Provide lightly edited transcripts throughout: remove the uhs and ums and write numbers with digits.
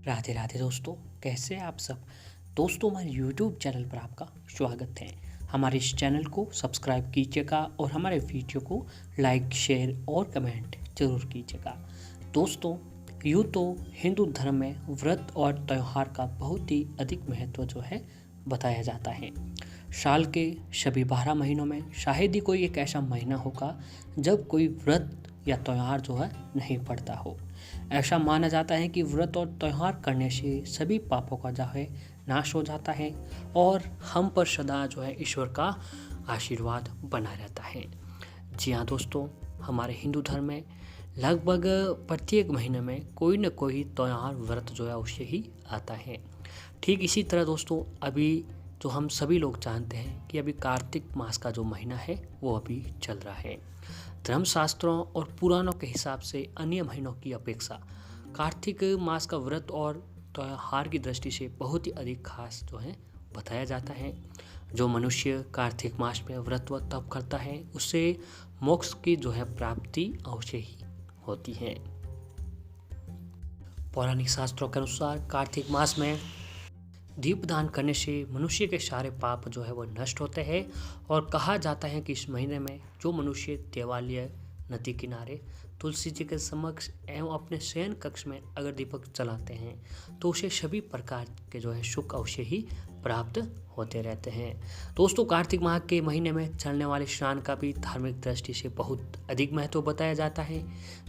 राधे राधे दोस्तों, कैसे हैं आप सब। दोस्तों, हमारे YouTube चैनल पर आपका स्वागत है। हमारे इस चैनल को सब्सक्राइब कीजिएगा और हमारे वीडियो को लाइक, शेयर और कमेंट जरूर कीजिएगा। दोस्तों, यूँ तो हिंदू धर्म में व्रत और त्यौहार का बहुत ही अधिक महत्व बताया जाता है। साल के सभी 12 महीनों में शायद ही कोई एक ऐसा महीना होगा जब कोई व्रत या त्यौहार नहीं पड़ता हो। ऐसा माना जाता है कि व्रत और त्यौहार करने से सभी पापों का नाश हो जाता है और हम पर सदा ईश्वर का आशीर्वाद बना रहता है। जी हाँ दोस्तों, हमारे हिंदू धर्म में लगभग प्रत्येक महीने में कोई न कोई त्यौहार व्रत अवश्य ही आता है। ठीक इसी तरह दोस्तों, अभी जो हम सभी लोग जानते हैं कि अभी कार्तिक मास का जो महीना है वो अभी चल रहा है। धर्मशास्त्रों और पुराणों के हिसाब से अन्य महीनों की अपेक्षा कार्तिक मास का व्रत और त्योहार की दृष्टि से बहुत ही अधिक खास बताया जाता है। जो मनुष्य कार्तिक मास में व्रत व तप करता है उससे मोक्ष की प्राप्ति अवश्य ही होती है। पौराणिक शास्त्रों के अनुसार कार्तिक मास में दीपदान करने से मनुष्य के सारे पाप वो नष्ट होते हैं और कहा जाता है कि इस महीने में जो मनुष्य देवालय, नदी किनारे, तुलसी जी के समक्ष एवं अपने शयन कक्ष में अगर दीपक जलाते हैं तो उसे सभी प्रकार के सुख अवश्य ही प्राप्त होते रहते हैं। दोस्तों, कार्तिक माह के महीने में चलने वाले स्नान का भी धार्मिक दृष्टि से बहुत अधिक महत्व बताया जाता है।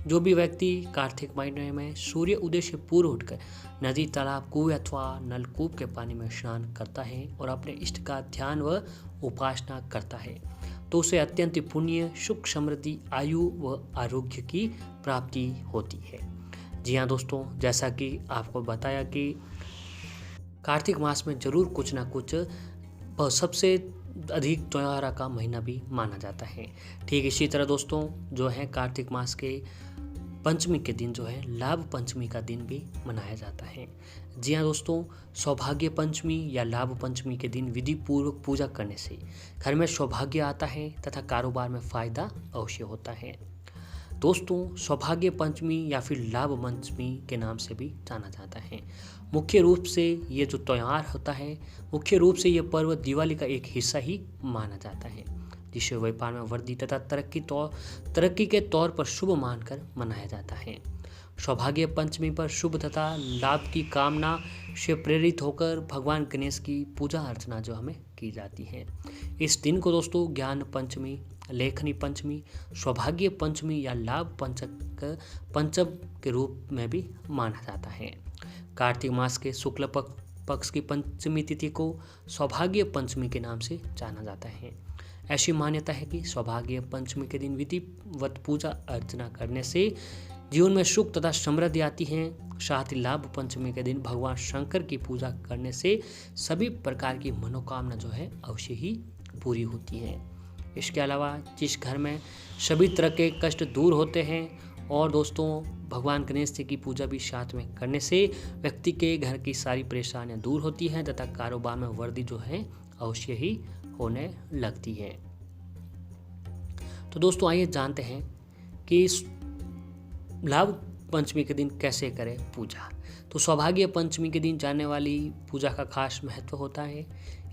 जो भी व्यक्ति कार्तिक महीने में सूर्य उदय से पूर्व उठकर नदी, तालाब, कुएं अथवा नलकूप के पानी में स्नान करता है और अपने इष्ट का ध्यान व उपासना करता है तो उसे अत्यंत पुण्य, सुख, समृद्धि, आयु व आरोग्य की प्राप्ति होती है। जी हाँ दोस्तों, जैसा कि आपको बताया कि कार्तिक मास में जरूर कुछ ना कुछ सबसे अधिक त्योहार का महीना भी माना जाता है। ठीक इसी तरह दोस्तों, कार्तिक मास के पंचमी के दिन लाभ पंचमी का दिन भी मनाया जाता है। जी हाँ दोस्तों, सौभाग्य पंचमी या लाभ पंचमी के दिन विधि पूर्वक पूजा करने से घर में सौभाग्य आता है तथा कारोबार में फायदा अवश्य होता है। दोस्तों, सौभाग्य पंचमी या फिर लाभ पंचमी के नाम से भी जाना जाता है। मुख्य रूप से ये जो त्यौहार होता है, मुख्य रूप से ये पर्व दिवाली का एक हिस्सा ही माना जाता है, जिसे व्यापार में वृद्धि तथा तरक्की के तौर पर शुभ मानकर मनाया जाता है। सौभाग्य पंचमी पर शुभ तथा लाभ की कामना से प्रेरित होकर भगवान गणेश की पूजा अर्चना हमें की जाती है। इस दिन को दोस्तों ज्ञान पंचमी, लेखनी पंचमी, सौभाग्य पंचमी या लाभ पंचम के रूप में भी माना जाता है। कार्तिक मास के शुक्ल पक्ष की पंचमी तिथि को सौभाग्य पंचमी के नाम से जाना जाता है। ऐसी मान्यता है कि सौभाग्य पंचमी के दिन विधिवत पूजा अर्चना करने से जीवन में सुख तथा समृद्धि आती है। साथ ही लाभ पंचमी के दिन भगवान शंकर की पूजा करने से सभी प्रकार की मनोकामना अवश्य ही पूरी होती है। इसके अलावा जिस घर में सभी तरह के कष्ट दूर होते हैं और दोस्तों भगवान गणेश जी की पूजा भी साथ में करने से व्यक्ति के घर की सारी परेशानियां दूर होती हैं तथा कारोबार में वृद्धि अवश्य ही होने लगती है। तो दोस्तों आइए जानते हैं कि लाभ पंचमी के दिन कैसे करें पूजा। तो सौभाग्य पंचमी के दिन जाने वाली पूजा का खास महत्व होता है।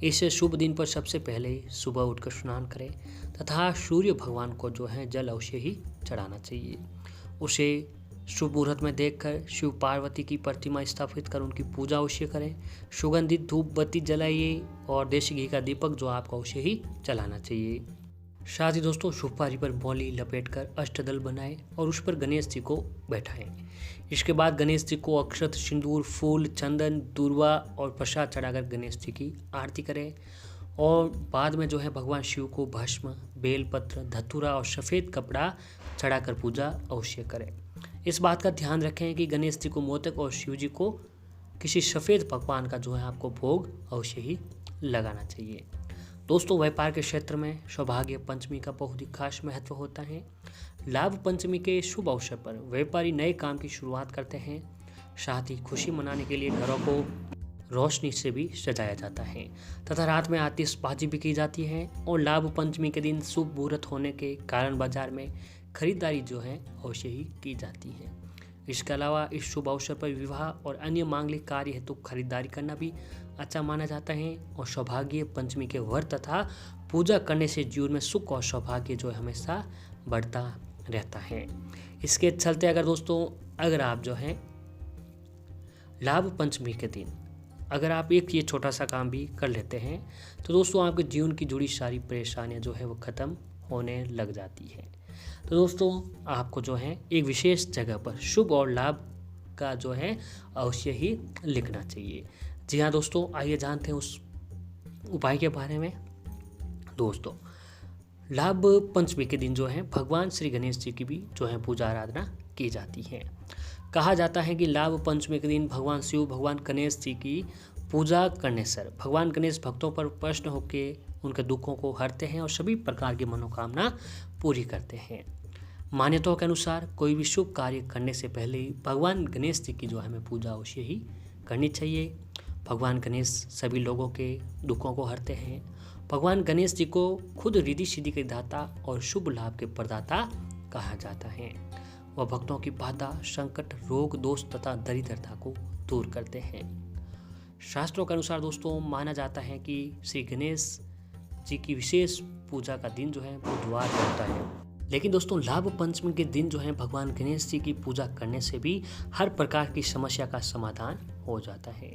इस शुभ दिन पर सबसे पहले सुबह उठकर स्नान करें तथा सूर्य भगवान को जल अवश्य ही चढ़ाना चाहिए। उसे शुभ मुहूर्त में देखकर शिव पार्वती की प्रतिमा स्थापित कर उनकी पूजा अवश्य करें। सुगंधित धूप बत्ती जलाइए और देसी घी का दीपक आपको अवश्य ही जलाना चाहिए। साथ ही दोस्तों सुपारी पर मौली लपेटकर अष्टदल बनाएं और उस पर गणेश जी को बैठाएं। इसके बाद गणेश जी को अक्षत, सिंदूर, फूल, चंदन, दूर्वा और प्रसाद चढ़ाकर गणेश जी की आरती करें और बाद में भगवान शिव को भस्म, बेलपत्र, धतूरा और सफ़ेद कपड़ा चढ़ाकर पूजा अवश्य करें। इस बात का ध्यान रखें कि गणेश जी को मोदक और शिव जी को किसी सफ़ेद पकवान का आपको भोग अवश्य ही लगाना चाहिए। दोस्तों, व्यापार के क्षेत्र में सौभाग्य पंचमी का बहुत ही खास महत्व होता है। लाभ पंचमी के शुभ अवसर पर व्यापारी नए काम की शुरुआत करते हैं। साथ ही खुशी मनाने के लिए घरों को रोशनी से भी सजाया जाता है तथा रात में आतिशबाजी भी की जाती है और लाभ पंचमी के दिन शुभ मुहूर्त होने के कारण बाजार में खरीदारी अवश्य ही की जाती है। इसके अलावा इस शुभ अवसर पर विवाह और अन्य मांगलिक कार्य हेतु खरीदारी करना भी अच्छा माना जाता है। और सौभाग्य पंचमी के व्रत तथा पूजा करने से जीवन में सुख और सौभाग्य जो है हमेशा बढ़ता रहता है। इसके चलते अगर आप जो है लाभ पंचमी के दिन अगर आप एक ये छोटा सा काम भी कर लेते हैं तो दोस्तों आपके जीवन की जुड़ी सारी परेशानियां जो है वो ख़त्म होने लग जाती है। तो दोस्तों आपको जो है एक विशेष जगह पर शुभ और लाभ का जो है अवश्य ही लिखना चाहिए। जी हाँ दोस्तों, आइए जानते हैं उस उपाय के बारे में। दोस्तों लाभ पंचमी के दिन जो है भगवान श्री गणेश जी की भी जो है पूजा आराधना की जाती है। कहा जाता है कि लाभ पंचमी के दिन भगवान शिव भगवान गणेश जी की पूजा करने से भगवान गणेश भक्तों पर प्रसन्न होकर उनके दुखों को हरते हैं और सभी प्रकार की मनोकामना पूरी करते हैं। मान्यताओं के अनुसार कोई भी शुभ कार्य करने से पहले भगवान गणेश जी की जो है हमें पूजा अवश्य ही करनी चाहिए। भगवान गणेश सभी लोगों के दुखों को हरते हैं। भगवान गणेश जी को खुद रिद्धि सिद्धि के दाता और शुभ लाभ के प्रदाता कहा जाता है। वह भक्तों की बाधा संकट रोग दोष तथा दरिद्रता को दूर करते हैं। शास्त्रों के अनुसार दोस्तों माना जाता है कि श्री गणेश जी की विशेष पूजा का दिन जो है बुधवार होता है। लेकिन दोस्तों लाभ पंचमी के दिन जो है भगवान गणेश जी की पूजा करने से भी हर प्रकार की समस्या का समाधान हो जाता है।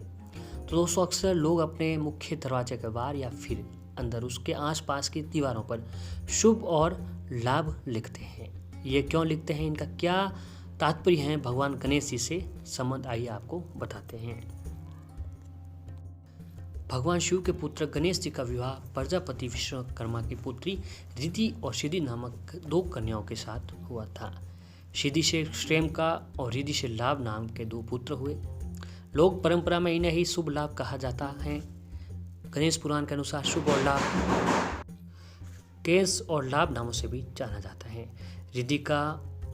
तो दोस्तों अक्सर लोग अपने मुख्य दरवाजे के बाहर या फिर अंदर उसके आसपास की दीवारों पर शुभ और लाभ लिखते हैं। ये क्यों लिखते हैं, इनका क्या तात्पर्य है भगवान गणेश जी से संबंध, आइए आपको बताते हैं। भगवान शिव के पुत्र गणेश जी का विवाह प्रजापति विश्वकर्मा की पुत्री रिद्धि और सिद्धि नामक 2 कन्याओं के साथ हुआ था। सिद्धि से क्षेम का और रिद्धि से लाभ नाम के 2 पुत्र हुए। लोक परंपरा में इन्हें ही शुभ लाभ कहा जाता है। गणेश पुराण के अनुसार शुभ और लाभ केश और लाभ नामों से भी जाना जाता है। रिद्धि का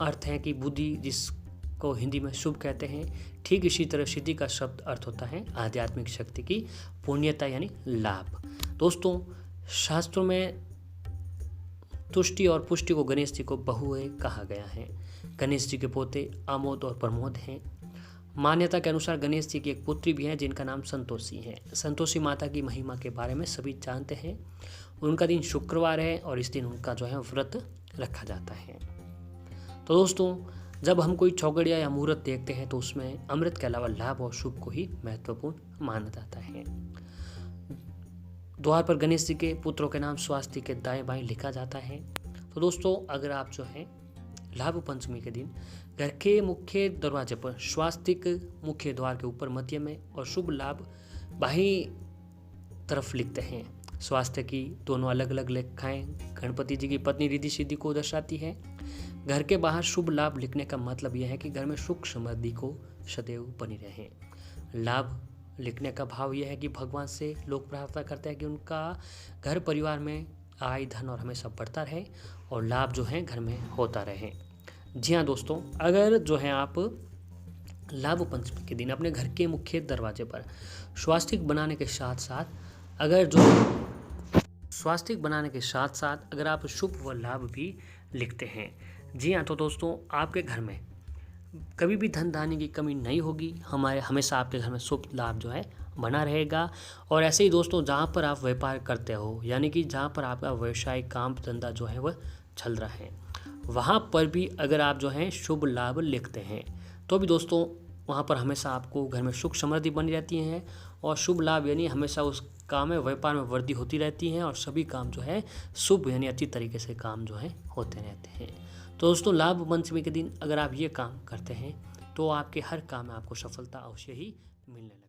अर्थ है कि बुद्धि, जिसको हिंदी में शुभ कहते हैं। ठीक इसी तरह सिद्धि का शब्द अर्थ होता है आध्यात्मिक शक्ति की पुण्यता यानी लाभ। दोस्तों शास्त्रों में तुष्टि और पुष्टि को गणेश जी को बहुए कहा गया है। गणेश जी के पोते आमोद और प्रमोद हैं। मान्यता के अनुसार गणेश जी की एक पुत्री भी है जिनका नाम संतोषी है। संतोषी माता की महिमा के बारे में सभी जानते हैं। उनका दिन शुक्रवार है और इस दिन उनका जो है व्रत रखा जाता है। तो दोस्तों जब हम कोई चौगड़िया या मुहूर्त देखते हैं तो उसमें अमृत के अलावा लाभ और शुभ को ही महत्वपूर्ण माना जाता है। द्वार पर गणेश जी के पुत्रों के नाम स्वास्तिक के दाएं बाएं लिखा जाता है। तो दोस्तों अगर आप जो है लाभ पंचमी के दिन घर के मुख्य दरवाजे पर स्वास्तिक मुख्य द्वार के ऊपर मध्य में और शुभ लाभ बाहीं तरफ लिखते हैं। स्वास्थ्य की दोनों अलग अलग लेखाएं गणपति जी की पत्नी रिद्धि सिद्धि को दर्शाती है। घर के बाहर शुभ लाभ लिखने का मतलब यह है कि घर में सुख समृद्धि को सदैव बनी रहे। लाभ लिखने का भाव यह है कि भगवान से लोग प्रार्थना करते हैं कि उनका घर परिवार में आय धन और हमेशा बढ़ता रहे और लाभ जो है घर में होता रहे। जी हाँ दोस्तों, अगर जो है आप लाभ पंचमी के दिन अपने घर के मुख्य दरवाजे पर स्वास्तिक बनाने के साथ साथ अगर आप शुभ व लाभ भी लिखते हैं, जी हाँ, तो दोस्तों आपके घर में कभी भी धन धान्य की कमी नहीं होगी। हमेशा आपके घर में शुभ लाभ जो है बना रहेगा। और ऐसे ही दोस्तों जहाँ पर आप व्यापार करते हो यानी कि जहाँ पर आपका व्यवसाय काम धंधा जो है वह चल रहा है, वहाँ पर भी अगर आप जो है शुभ लाभ लिखते हैं तो भी दोस्तों वहाँ पर हमेशा आपको घर में सुख समृद्धि बनी रहती है और शुभ लाभ यानी हमेशा उस काम में व्यापार में वृद्धि होती रहती है और सभी काम जो है शुभ यानी अच्छी तरीके से काम जो है होते रहते हैं। तो दोस्तों लाभ पंचमी के दिन अगर आप ये काम करते हैं तो आपके हर काम में आपको सफलता अवश्य ही मिलने लगेगी।